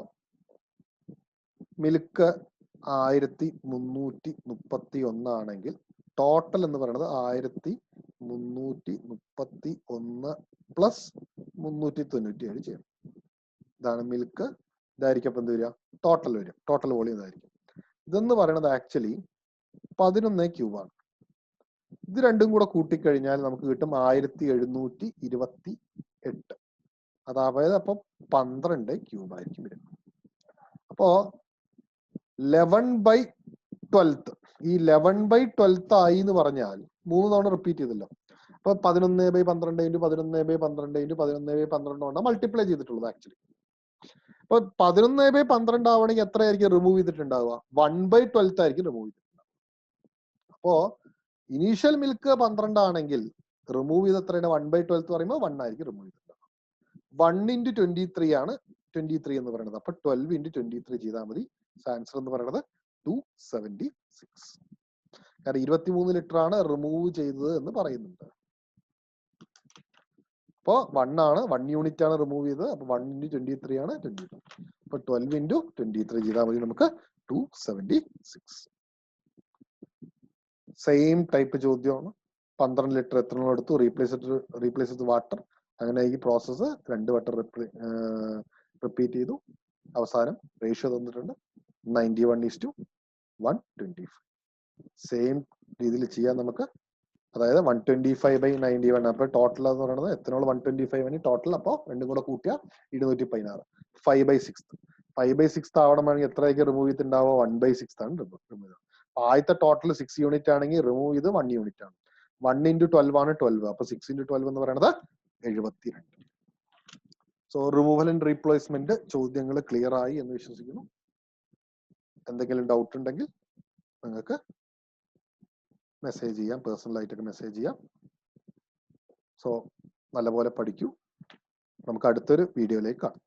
Speaker 1: മിൽക്ക് 1331 ആണെങ്കിൽ ടോട്ടൽ എന്ന് പറയുന്നത് 1331 പ്ലസ് 397 ചെയ്യണം. ഇതാണ് മിൽക്ക്. ഇതായിരിക്കും അപ്പൊ എന്ത് വരിക? ടോട്ടൽ വരും. ടോട്ടൽ വോളിയം ഇതായിരിക്കും. ഇതെന്ന് പറയുന്നത് ആക്ച്വലി 11 ക്യൂബാണ്. ഇത് രണ്ടും കൂടെ കൂട്ടിക്കഴിഞ്ഞാൽ നമുക്ക് കിട്ടും 1728. അതായത് അപ്പൊ 12 ക്യൂബ് ആയിരിക്കും വരും. അപ്പോ 11/12 ഈ 11/12 ആയി എന്ന് പറഞ്ഞാൽ 3 തവണ റിപ്പീറ്റ് ചെയ്തല്ലോ. അപ്പൊ 11/12 ഇൻറ്റു 11/12 ഇൻറ്റു 11/12 കൊണ്ട് മൾട്ടിപ്ലൈ ചെയ്തിട്ടുള്ളത് ആക്ച്വലി. അപ്പൊ 11/12 ആവണമെങ്കിൽ എത്രയായിരിക്കും റിമൂവ് ചെയ്തിട്ടുണ്ടാവുക? 1/12 ആയിരിക്കും റിമൂവ് ചെയ്തിട്ടുണ്ടാവുക. അപ്പോ ഇനീഷ്യൽ മിൽക്ക് 12 ആണെങ്കിൽ റിമൂവ് ചെയ്ത് എത്രയാണ്? 1/12 പറയുമ്പോൾ 1 ആയിരിക്കും റിമൂവ് ചെയ്തിട്ടുണ്ടാവുക. 1 ഇൻറ്റു 23 ആണ് 23 എന്ന് പറയുന്നത്. അപ്പൊ 12 ഇൻറ്റു 23 ചെയ്താൽ മതി. ആൻസർ എന്ന് പറയുന്നത് 276. കാരണം 23 ലിറ്റർ ആണ് റിമൂവ് ചെയ്തത് എന്ന് പറയുന്നുണ്ട്. അപ്പോ 1 ആണ്, 1 യൂണിറ്റ് ആണ് റിമൂവ് ചെയ്തത്. അപ്പൊ 1 ഇൻറ്റു 23 ആണ് 23. അപ്പൊ 12 ഇൻറ്റു 23 ചെയ്താൽ മതി നമുക്ക് 276. സെയിം ടൈപ്പ് ചോദ്യമാണ്. 12 ലിറ്റർ എത്ര എടുത്തു, റീപ്ലേസ് വിത്ത് വാട്ടർ. അങ്ങനെ ഈ പ്രോസസ്സ് 2 വട്ടം റിപ്പീറ്റ് ചെയ്തു. അവസാനം റേഷ്യോ തന്നിട്ടുണ്ട് 91:125. സെയിം രീതിയിൽ ചെയ്യാൻ നമുക്ക്. അതായത് 125/91. അപ്പൊ ടോട്ടൽ എന്ന് പറയുന്നത് എത്തനോൾ 125 ടോട്ടൽ. അപ്പൊ രണ്ടും കൂടെ കൂട്ടിയ 216. 5/6. 5/6 ആവണമെങ്കിൽ എത്രയൊക്കെ റിമൂവ് ചെയ്തിട്ടുണ്ടാവുക? 1/6 ആണ് റിമൂവ് ചെയ്തത്. ആദ്യത്തെ ടോട്ടൽ 6 യൂണിറ്റ് ആണെങ്കിൽ റിമൂവ് ചെയ്ത് 1 യൂണിറ്റ് ആണ്. 1 ഇൻറ്റു 12 ആണ് 12. അപ്പൊ 6 ഇൻറ്റു 12 എന്ന് പറയുന്നത് 72. സോ റിമൂവൽ ആൻഡ് റീപ്ലേസ്മെന്റ് ചോദ്യങ്ങൾ ക്ലിയർ ആയി എന്ന് വിശ്വസിക്കുന്നു. എന്തെങ്കിലും ഡൗട്ട് ഉണ്ടെങ്കിൽ നിങ്ങൾക്ക് മെസ്സേജ് ചെയ്യാം, പേഴ്സണൽ ആയിട്ടൊക്കെ മെസ്സേജ് ചെയ്യാം. സോ നല്ലപോലെ പഠിക്കൂ. നമുക്ക് അടുത്തൊരു വീഡിയോയിലേക്ക് കാണാം.